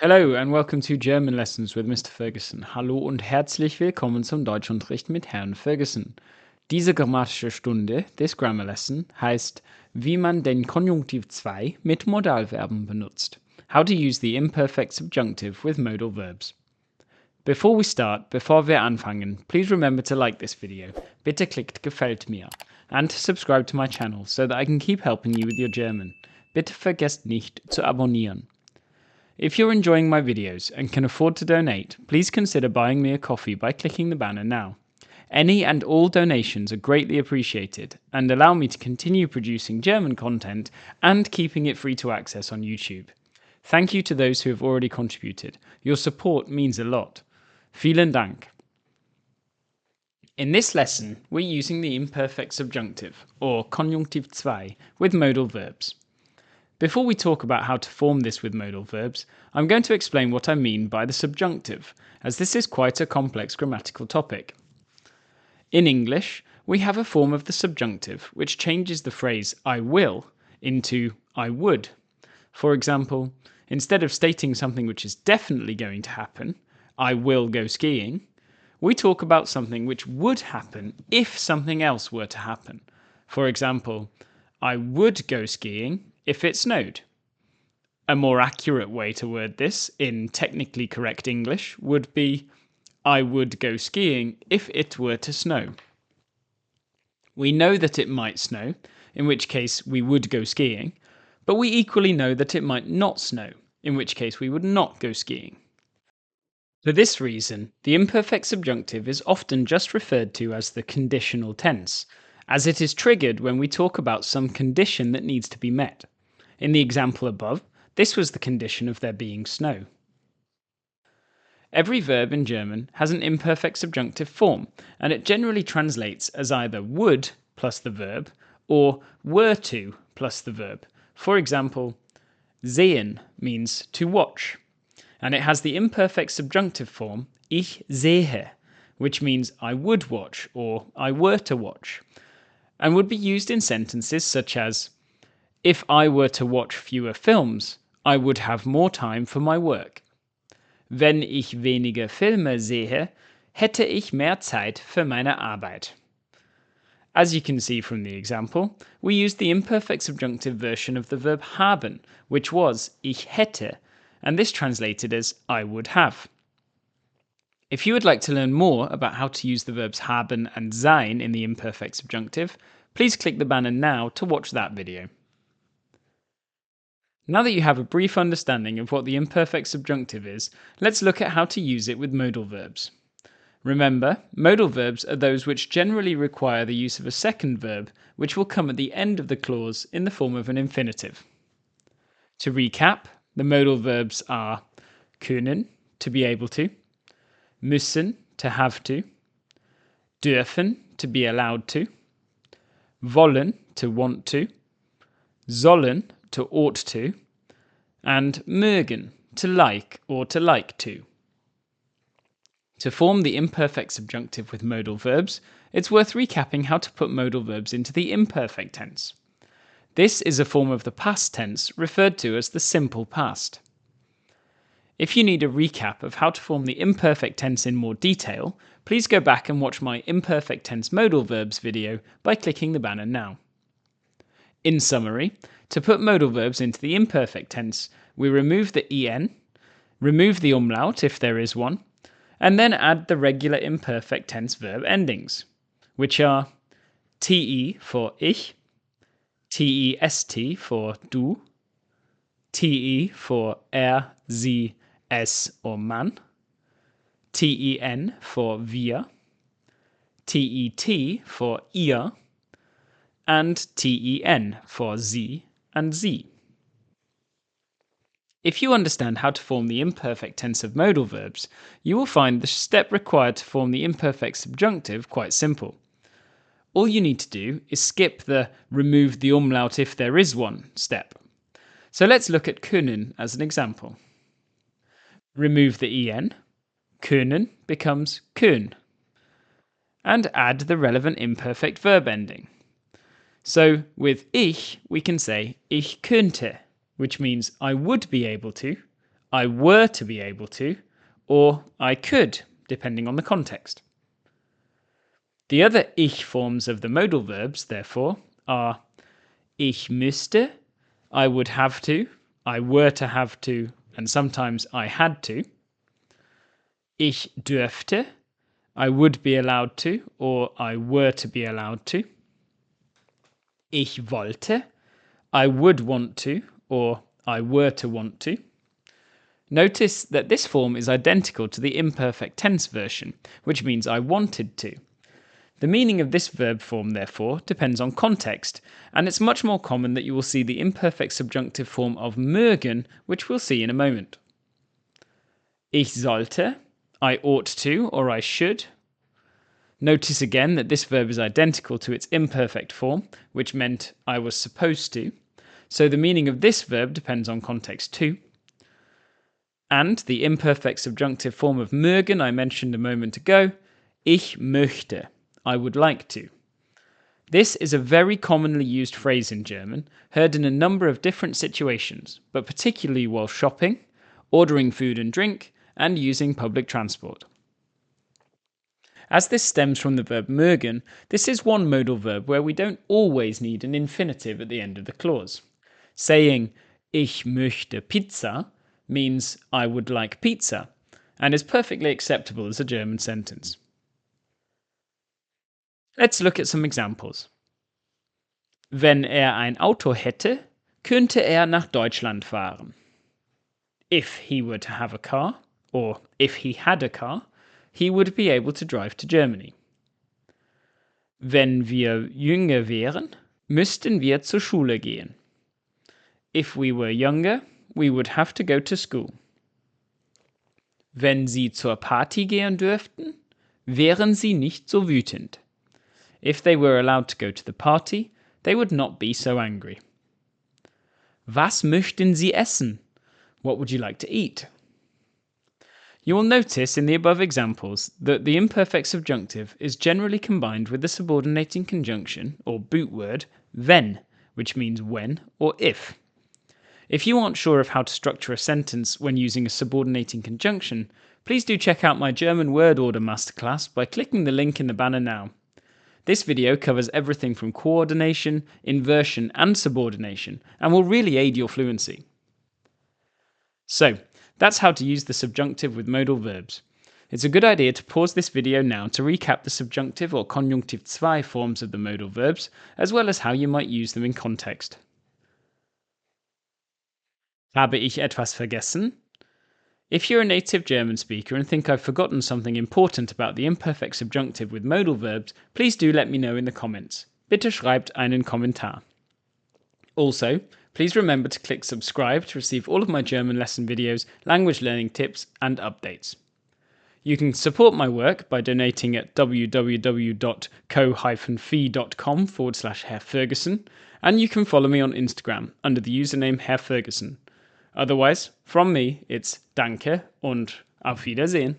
Hello and welcome to German Lessons with Mr. Ferguson. Hallo und herzlich willkommen zum Deutschunterricht mit Herrn Ferguson. Diese grammatische Stunde, this grammar lesson, heißt, wie man den Konjunktiv II mit Modalverben benutzt. How to use the imperfect subjunctive with modal verbs. Bevor wir anfangen, please remember to like this video. Bitte klickt Gefällt mir. And to subscribe to my channel so that I can keep helping you with your German. Bitte vergesst nicht zu abonnieren. If you're enjoying my videos and can afford to donate, please consider buying me a coffee by clicking the banner now. Any and all donations are greatly appreciated and allow me to continue producing German content and keeping it free to access on YouTube. Thank you to those who have already contributed. Your support means a lot. Vielen Dank. In this lesson, we're using the imperfect subjunctive, or Konjunktiv II, with modal verbs. Before we talk about how to form this with modal verbs, I'm going to explain what I mean by the subjunctive, as this is quite a complex grammatical topic. In English, we have a form of the subjunctive which changes the phrase I will into I would. For example, instead of stating something which is definitely going to happen, I will go skiing, we talk about something which would happen if something else were to happen. For example, I would go skiing if it snowed. A more accurate way to word this, in technically correct English, would be I would go skiing if it were to snow. We know that it might snow, in which case we would go skiing, but we equally know that it might not snow, in which case we would not go skiing. For this reason, the imperfect subjunctive is often just referred to as the conditional tense, as it is triggered when we talk about some condition that needs to be met. In the example above, this was the condition of there being snow. Every verb in German has an imperfect subjunctive form, and it generally translates as either would plus the verb or were to plus the verb. For example, sehen means to watch, and it has the imperfect subjunctive form ich sehe, which means I would watch or I were to watch, and would be used in sentences such as if I were to watch fewer films, I would have more time for my work. Wenn ich weniger Filme sehe, hätte ich mehr Zeit für meine Arbeit. As you can see from the example, we used the imperfect subjunctive version of the verb haben, which was ich hätte, and this translated as I would have. If you would like to learn more about how to use the verbs haben and sein in the imperfect subjunctive, please click the banner now to watch that video. Now that you have a brief understanding of what the imperfect subjunctive is, let's look at how to use it with modal verbs. Remember, modal verbs are those which generally require the use of a second verb, which will come at the end of the clause in the form of an infinitive. To recap, the modal verbs are können, to be able to, müssen, to have to, dürfen, to be allowed to, wollen, to want to, sollen, to ought to, and mögen, to like or to like to. To form the imperfect subjunctive with modal verbs, it's worth recapping how to put modal verbs into the imperfect tense. This is a form of the past tense referred to as the simple past. If you need a recap of how to form the imperfect tense in more detail, please go back and watch my imperfect tense modal verbs video by clicking the banner now. In summary, to put modal verbs into the imperfect tense, we remove the en, remove the umlaut if there is one, and then add the regular imperfect tense verb endings, which are te for ich, test for du, te for sie, es or man, ten for wir, tet for ihr, and ten for sie and sie. If you understand how to form the imperfect tense of modal verbs, you will find the step required to form the imperfect subjunctive quite simple. All you need to do is skip the remove the umlaut if there is one step. So let's look at können as an example. Remove the en, können becomes können, and add the relevant imperfect verb ending. So with ich, we can say ich könnte, which means I would be able to, I were to be able to, or I could, depending on the context. The other ich forms of the modal verbs, therefore, are ich müsste, I would have to, I were to have to, and sometimes I had to. Ich dürfte, I would be allowed to, or I were to be allowed to. Ich wollte, I would want to, or I were to want to. Notice that this form is identical to the imperfect tense version, which means I wanted to. The meaning of this verb form, therefore, depends on context, and it's much more common that you will see the imperfect subjunctive form of mögen, which we'll see in a moment. Ich sollte, I ought to, or I should. Notice again that this verb is identical to its imperfect form, which meant I was supposed to, so the meaning of this verb depends on context too. And the imperfect subjunctive form of mögen I mentioned a moment ago, ich möchte, I would like to. This is a very commonly used phrase in German, heard in a number of different situations, but particularly while shopping, ordering food and drink, and using public transport. As this stems from the verb mögen, this is one modal verb where we don't always need an infinitive at the end of the clause. Saying ich möchte Pizza means I would like pizza, and is perfectly acceptable as a German sentence. Let's look at some examples. Wenn ein Auto hätte, könnte nach Deutschland fahren. If he were to have a car, or if he had a car, he would be able to drive to Germany. Wenn wir jünger wären, müssten wir zur Schule gehen. If we were younger, we would have to go to school. Wenn sie zur Party gehen dürften, wären sie nicht so wütend. If they were allowed to go to the party, they would not be so angry. Was möchten Sie essen? What would you like to eat? You will notice in the above examples that the imperfect subjunctive is generally combined with the subordinating conjunction, or boot word, wenn, which means when or if. If you aren't sure of how to structure a sentence when using a subordinating conjunction, please do check out my German word order masterclass by clicking the link in the banner now. This video covers everything from coordination, inversion, and subordination, and will really aid your fluency. So, that's how to use the subjunctive with modal verbs. It's a good idea to pause this video now to recap the subjunctive or Konjunktiv II forms of the modal verbs, as well as how you might use them in context. Habe ich etwas vergessen? If you're a native German speaker and think I've forgotten something important about the imperfect subjunctive with modal verbs, please do let me know in the comments. Bitte schreibt einen Kommentar. Also, please remember to click subscribe to receive all of my German lesson videos, language learning tips, and updates. You can support my work by donating at www.co-fi.com/Herr Ferguson, and you can follow me on Instagram under the username Herr Ferguson. Otherwise, from me, it's Danke und auf Wiedersehen.